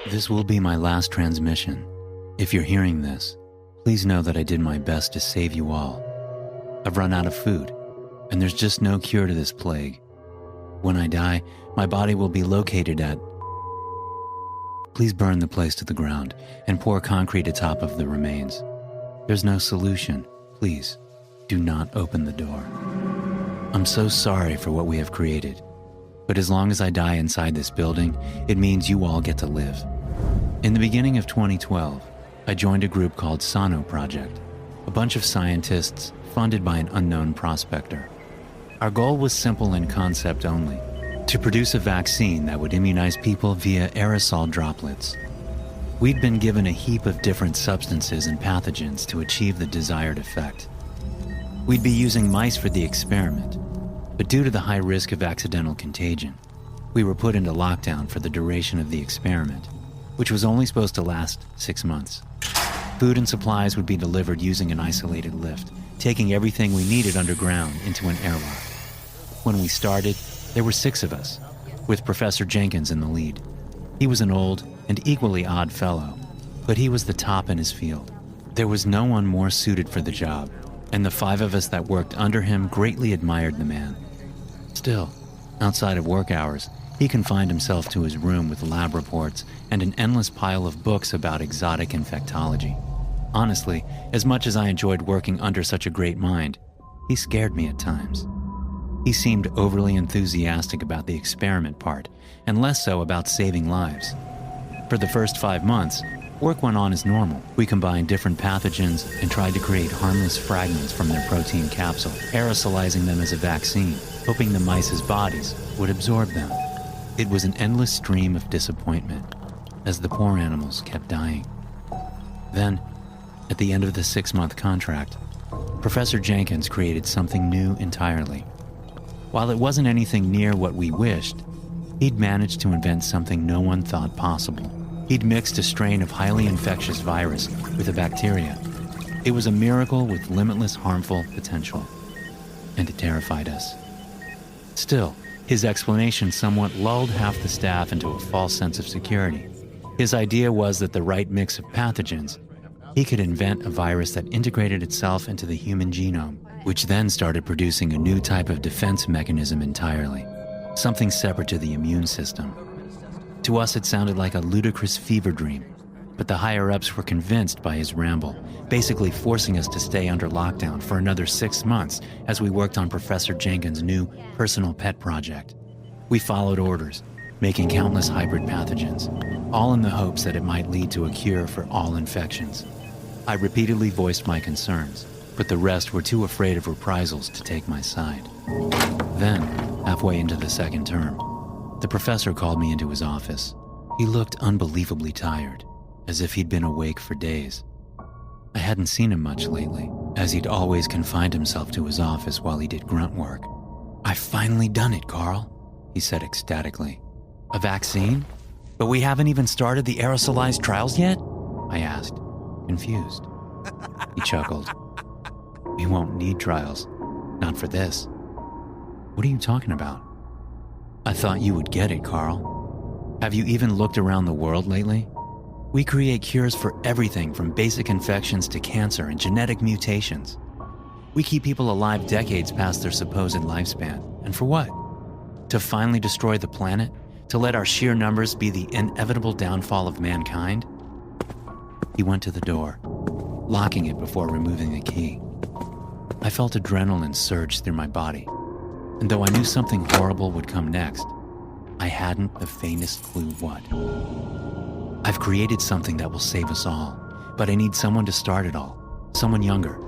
This will be my last transmission. If you're hearing this, please know that I did my best to save you all. I've run out of food, and there's just no cure to this plague. When I die, my body will be located at... Please burn the place to the ground and pour concrete atop of the remains. There's no solution. Please, do not open the door. I'm so sorry for what we have created, but as long as I die inside this building, it means you all get to live. In the beginning of 2012, I joined a group called Sano Project, a bunch of scientists funded by an unknown prospector. Our goal was simple in concept only, to produce a vaccine that would immunize people via aerosol droplets. We'd been given a heap of different substances and pathogens to achieve the desired effect. We'd be using mice for the experiment, but due to the high risk of accidental contagion, we were put into lockdown for the duration of the experiment, which was only supposed to last 6 months. Food and supplies would be delivered using an isolated lift, taking everything we needed underground into an airlock. When we started, there were 6 of us, with Professor Jenkins in the lead. He was an old and equally odd fellow, but he was the top in his field. There was no one more suited for the job, and the 5 of us that worked under him greatly admired the man. Still, outside of work hours, he confined himself to his room with lab reports and an endless pile of books about exotic infectology. Honestly, as much as I enjoyed working under such a great mind, he scared me at times. He seemed overly enthusiastic about the experiment part, and less so about saving lives. For the first 5 months, work went on as normal. We combined different pathogens and tried to create harmless fragments from their protein capsule, aerosolizing them as a vaccine, hoping the mice's bodies would absorb them. It was an endless stream of disappointment, as the poor animals kept dying. Then, at the end of the 6-month contract, Professor Jenkins created something new entirely. While it wasn't anything near what we wished, he'd managed to invent something no one thought possible. He'd mixed a strain of highly infectious virus with a bacteria. It was a miracle with limitless harmful potential, and it terrified us. Still, his explanation somewhat lulled half the staff into a false sense of security. His idea was that the right mix of pathogens, he could invent a virus that integrated itself into the human genome, which then started producing a new type of defense mechanism entirely, something separate to the immune system. To us, it sounded like a ludicrous fever dream, but the higher-ups were convinced by his ramble, basically forcing us to stay under lockdown for another 6 months as we worked on Professor Jenkins' new personal pet project. We followed orders, making countless hybrid pathogens, all in the hopes that it might lead to a cure for all infections. I repeatedly voiced my concerns, but the rest were too afraid of reprisals to take my side. Then, halfway into the 2nd term, the professor called me into his office. He looked unbelievably tired, as if he'd been awake for days. I hadn't seen him much lately, as he'd always confined himself to his office while he did grunt work. "I've finally done it, Carl," he said ecstatically. "A vaccine? But we haven't even started the aerosolized trials yet?" I asked, confused. He chuckled. "We won't need trials. Not for this." "What are you talking about?" "I thought you would get it, Carl. Have you even looked around the world lately? We create cures for everything from basic infections to cancer and genetic mutations. We keep people alive decades past their supposed lifespan. And for what? To finally destroy the planet? To let our sheer numbers be the inevitable downfall of mankind?" He went to the door, locking it before removing the key. I felt adrenaline surge through my body, and though I knew something horrible would come next, I hadn't the faintest clue what. "I've created something that will save us all, but I need someone to start it all. Someone younger,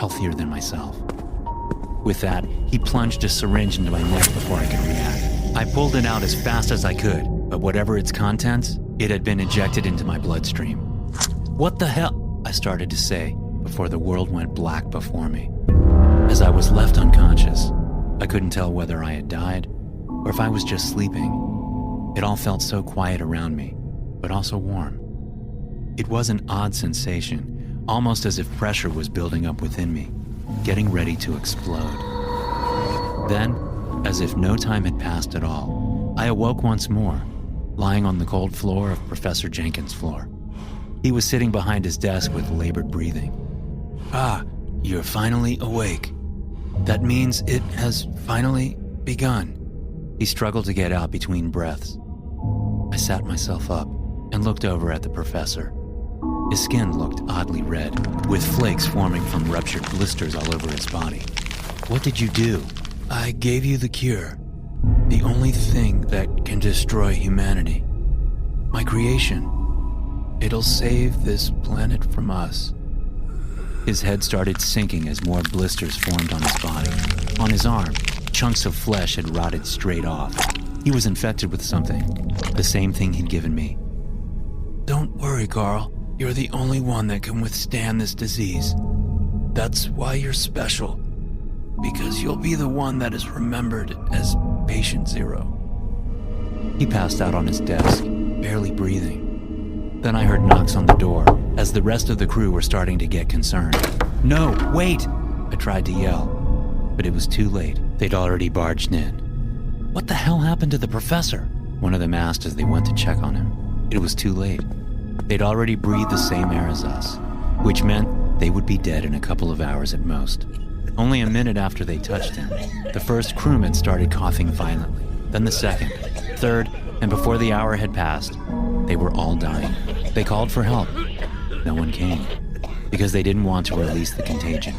healthier than myself." With that, he plunged a syringe into my neck before I could react. I pulled it out as fast as I could, but whatever its contents, it had been injected into my bloodstream. "What the hell?" I started to say before the world went black before me. As I was left unconscious, I couldn't tell whether I had died or if I was just sleeping. It all felt so quiet around me, but also warm. It was an odd sensation, almost as if pressure was building up within me, getting ready to explode. Then, as if no time had passed at all, I awoke once more, lying on the cold floor of Professor Jenkins' floor. He was sitting behind his desk with labored breathing. "Ah, you're finally awake. That means it has finally begun." He struggled to get out between breaths. I sat myself up and looked over at the professor. His skin looked oddly red, with flakes forming from ruptured blisters all over his body. "What did you do?" "I gave you the cure. The only thing that can destroy humanity. My creation. It'll save this planet from us." His head started sinking as more blisters formed on his body. On his arm, chunks of flesh had rotted straight off. He was infected with something, the same thing he'd given me. "Don't worry, Carl. You're the only one that can withstand this disease. That's why you're special. Because you'll be the one that is remembered as Patient Zero." He passed out on his desk, barely breathing. Then I heard knocks on the door, as the rest of the crew were starting to get concerned. "No, wait!" I tried to yell, but it was too late. They'd already barged in. "What the hell happened to the professor?" one of them asked as they went to check on him. It was too late. They'd already breathed the same air as us, which meant they would be dead in a couple of hours at most. Only a minute after they touched him, the first crewman started coughing violently, then the second, third, and before the hour had passed, they were all dying. They called for help. No one came, because they didn't want to release the contagion.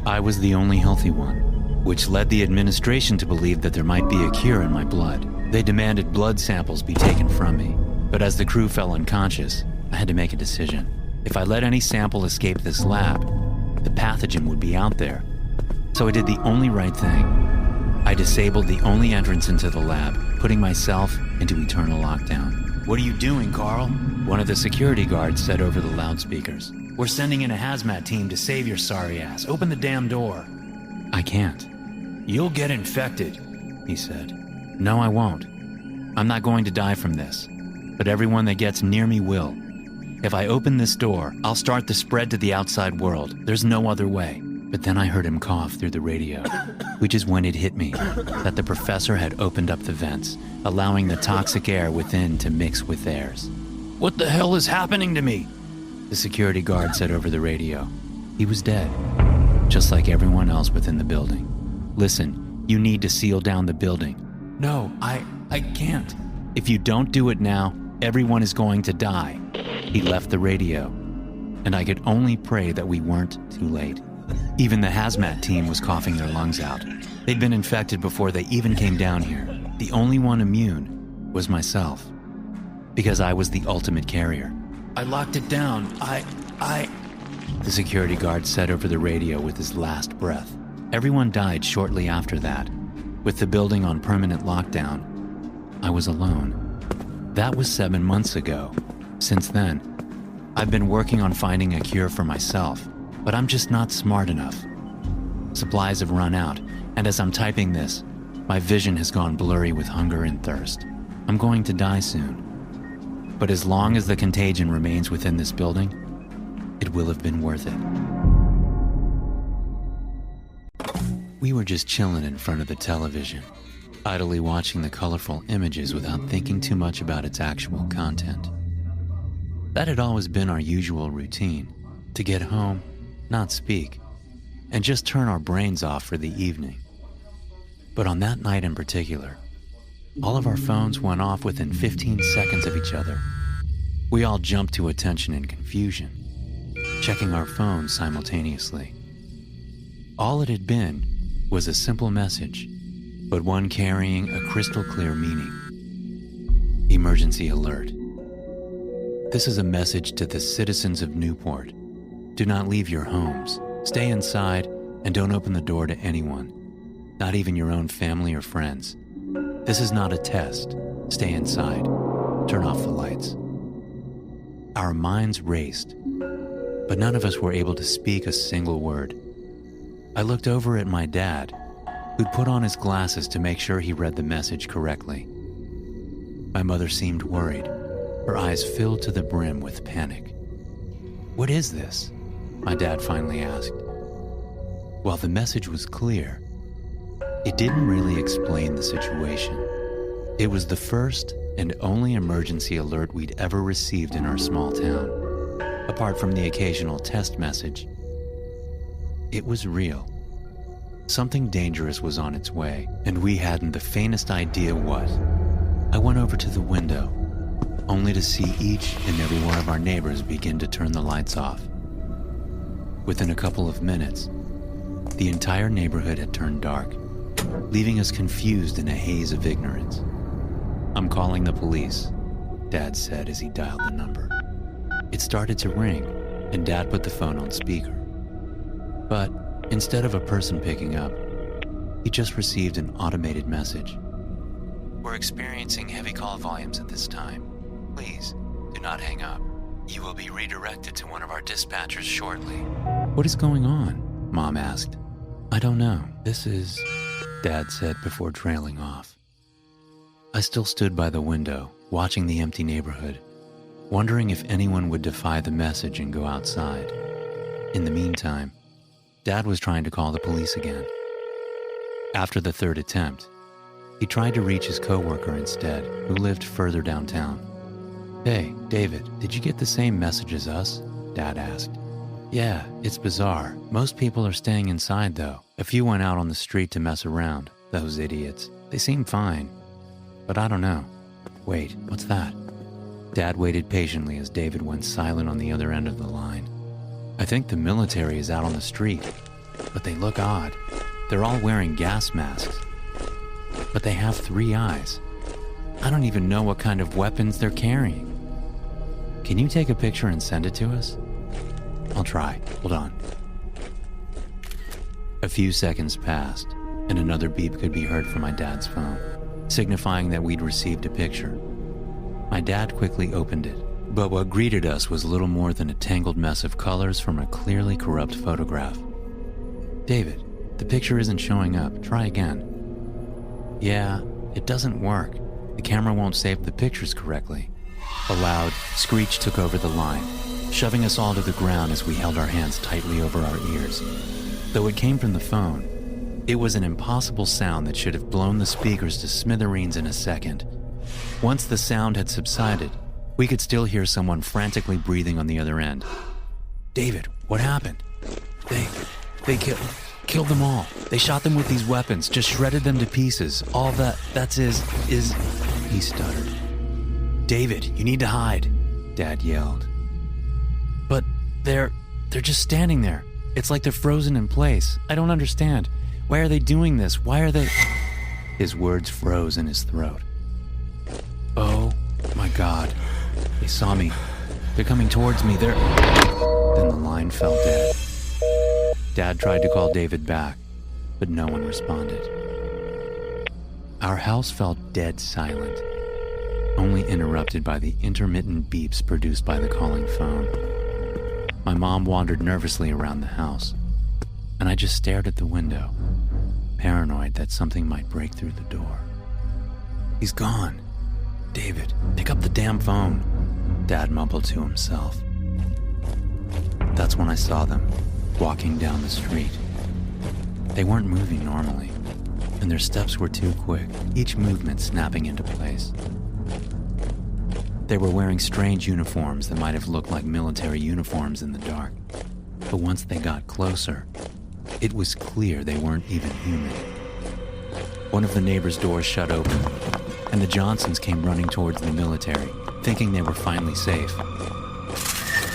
I was the only healthy one, which led the administration to believe that there might be a cure in my blood. They demanded blood samples be taken from me, but as the crew fell unconscious, I had to make a decision. If I let any sample escape this lab, the pathogen would be out there. So I did the only right thing. I disabled the only entrance into the lab, putting myself into eternal lockdown. "What are you doing, Carl?" one of the security guards said over the loudspeakers. "We're sending in a hazmat team to save your sorry ass. Open the damn door." "I can't." "You'll get infected," he said. "No, I won't. I'm not going to die from this, but everyone that gets near me will. If I open this door, I'll start the spread to the outside world. There's no other way." But then I heard him cough through the radio, which is when it hit me that the professor had opened up the vents, allowing the toxic air within to mix with theirs. "What the hell is happening to me?" the security guard said over the radio. He was dead, just like everyone else within the building. "Listen, you need to seal down the building." "No, I can't." "If you don't do it now, everyone is going to die." He left the radio, and I could only pray that we weren't too late. Even the hazmat team was coughing their lungs out. They'd been infected before they even came down here. The only one immune was myself, because I was the ultimate carrier. "I locked it down. The security guard said over the radio with his last breath. Everyone died shortly after that. With the building on permanent lockdown, I was alone. That was 7 months ago. Since then, I've been working on finding a cure for myself, but I'm just not smart enough. Supplies have run out, and as I'm typing this, my vision has gone blurry with hunger and thirst. I'm going to die soon. But as long as the contagion remains within this building, it will have been worth it. We were just chilling in front of the television, idly watching the colorful images without thinking too much about its actual content. That had always been our usual routine, to get home, not speak, and just turn our brains off for the evening. But on that night in particular, all of our phones went off within 15 seconds of each other. We all jumped to attention in confusion, checking our phones simultaneously. All it had been was a simple message, but one carrying a crystal clear meaning. Emergency alert. This is a message to the citizens of Newport. Do not leave your homes. Stay inside and don't open the door to anyone, not even your own family or friends. This is not a test. Stay inside. Turn off the lights. Our minds raced, but none of us were able to speak a single word. I looked over at my dad, who'd put on his glasses to make sure he read the message correctly. My mother seemed worried, her eyes filled to the brim with panic. "What is this?" my dad finally asked. While the message was clear, it didn't really explain the situation. It was the first and only emergency alert we'd ever received in our small town, apart from the occasional test message. It was real. Something dangerous was on its way, and we hadn't the faintest idea what. I went over to the window, only to see each and every one of our neighbors begin to turn the lights off. Within a couple of minutes, the entire neighborhood had turned dark, leaving us confused in a haze of ignorance. "I'm calling the police," Dad said as he dialed the number. It started to ring, and Dad put the phone on speaker. But instead of a person picking up, he just received an automated message. "We're experiencing heavy call volumes at this time. Please do not hang up. You will be redirected to one of our dispatchers shortly." "What is going on?" Mom asked. "I don't know. This is," Dad said before trailing off. I still stood by the window, watching the empty neighborhood, wondering if anyone would defy the message and go outside. In the meantime, Dad was trying to call the police again. After the third attempt, he tried to reach his coworker instead, who lived further downtown. "Hey, David, did you get the same message as us?" Dad asked. "Yeah, it's bizarre. Most people are staying inside, though. A few went out on the street to mess around, those idiots. They seem fine. But I don't know. Wait, what's that?" Dad waited patiently as David went silent on the other end of the line. "I think the military is out on the street, but they look odd. They're all wearing gas masks. But they have 3 eyes. I don't even know what kind of weapons they're carrying. Can you take a picture and send it to us?" "I'll try. Hold on." A few seconds passed, and another beep could be heard from my dad's phone, signifying that we'd received a picture. My dad quickly opened it, but what greeted us was little more than a tangled mess of colors from a clearly corrupt photograph. "David, the picture isn't showing up. Try again." "Yeah, it doesn't work. The camera won't save the pictures correctly." A loud screech took over the line, shoving us all to the ground as we held our hands tightly over our ears. Though it came from the phone, it was an impossible sound that should have blown the speakers to smithereens in a second. Once the sound had subsided, we could still hear someone frantically breathing on the other end. "David, what happened?" They killed them all. They shot them with these weapons, just shredded them to pieces. All that's is," he stuttered. "David, you need to hide," Dad yelled. "But they're just standing there. It's like they're frozen in place. I don't understand. Why are they doing this? Why are they..." His words froze in his throat. "Oh my God. They saw me. They're coming towards me. Then the line fell dead. Dad tried to call David back, but no one responded. Our house felt dead silent, only interrupted by the intermittent beeps produced by the calling phone. My mom wandered nervously around the house, and I just stared at the window, paranoid that something might break through the door. "He's gone. David, pick up the damn phone," Dad mumbled to himself. That's when I saw them, walking down the street. They weren't moving normally, and their steps were too quick, each movement snapping into place. They were wearing strange uniforms that might have looked like military uniforms in the dark, but once they got closer, it was clear they weren't even human. One of the neighbors' doors shut open, and the Johnsons came running towards the military, thinking they were finally safe.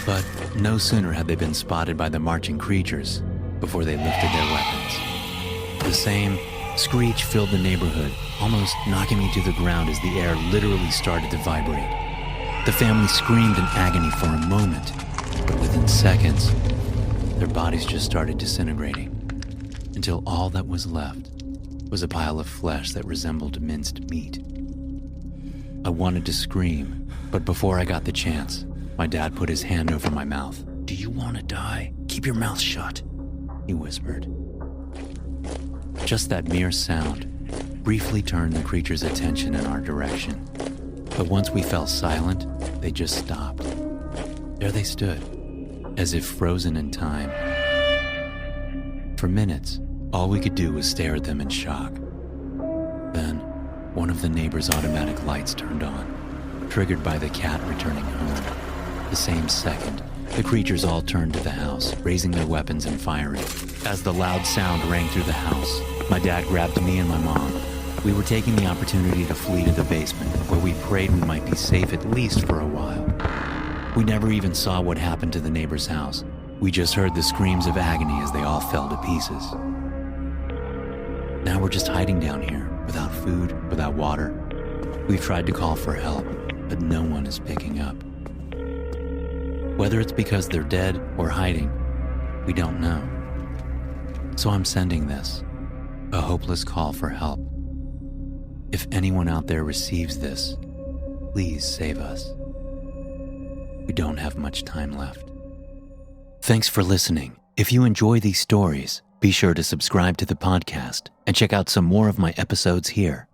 But no sooner had they been spotted by the marching creatures before they lifted their weapons. The same screech filled the neighborhood, almost knocking me to the ground as the air literally started to vibrate. The family screamed in agony for a moment, but within seconds, their bodies just started disintegrating, until all that was left was a pile of flesh that resembled minced meat. I wanted to scream, but before I got the chance, my dad put his hand over my mouth. "Do you want to die? Keep your mouth shut," he whispered. Just that mere sound briefly turned the creature's attention in our direction. But once we fell silent, they just stopped. There they stood, as if frozen in time. For minutes, all we could do was stare at them in shock. Then, one one of the neighbor's automatic lights turned on, triggered by the cat returning home. The same second, the creatures all turned to the house, raising their weapons and firing. As the loud sound rang through the house, my dad grabbed me and my mom. We were taking the opportunity to flee to the basement, where we prayed we might be safe at least for a while. We never even saw what happened to the neighbor's house. We just heard the screams of agony as they all fell to pieces. Now we're just hiding down here, without food, without water. We've tried to call for help, but no one is picking up. Whether it's because they're dead or hiding, we don't know. So I'm sending this, a hopeless call for help. If anyone out there receives this, please save us. We don't have much time left. Thanks for listening. If you enjoy these stories, be sure to subscribe to the podcast and check out some more of my episodes here.